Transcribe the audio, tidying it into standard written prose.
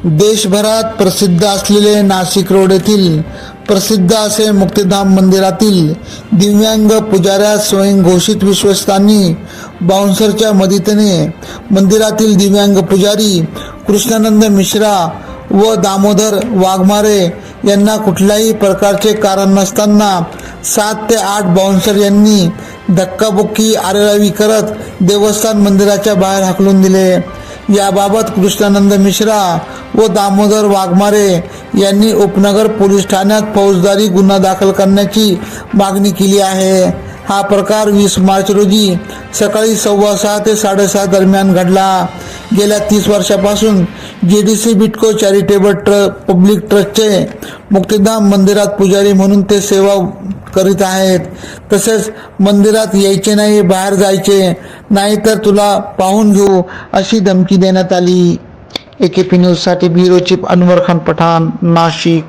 देशभरात प्रसिद्ध असलेले नाशिक रोड येथील प्रसिद्ध असे मुक्तिधाम मंदिरातील दिव्यांग पुजाऱ्या स्वयंघोषित विश्वस्तांनी बाउन्सरच्या मदतीने मंदिरातील दिव्यांग पुजारी कृष्णानंद मिश्रा व दामोदर वाघमारे यांना कुठल्याही प्रकारचे कारण नसताना 7 ते 8 बाउन्सर यांनी धक्काबुक्की आरेरावी करत देवस्थान मंदिराच्या बाहेर हाकलून दिले। याबाबत कृष्णानंद मिश्रा व दामोदर वाघमारे यांनी उपनगर पोलीस ठाण्यात फौजदारी गुन्हा दाखल करण्याची मागणी केली आहे। हा प्रकार 20 मार्च रोजी सकाळी 6:15 ते 6:30 दरम्यान घडला। गेल्या 30 वर्षापासून JDC बिटको चॅरिटेबल पब्लिक ट्रस्टचे मुक्तिधाम मंदिरात पुजारी म्हणून ते सेवा करीत आहेत। तसेच मंदिरात यायचे नाही, बाहेर जायचे नाही तर तुला पाहून घेऊ अशी धमकी देण्यात आली। AKP न्यूज साठी ब्युरो चीफ अनवर खान पठाण, नाशिक।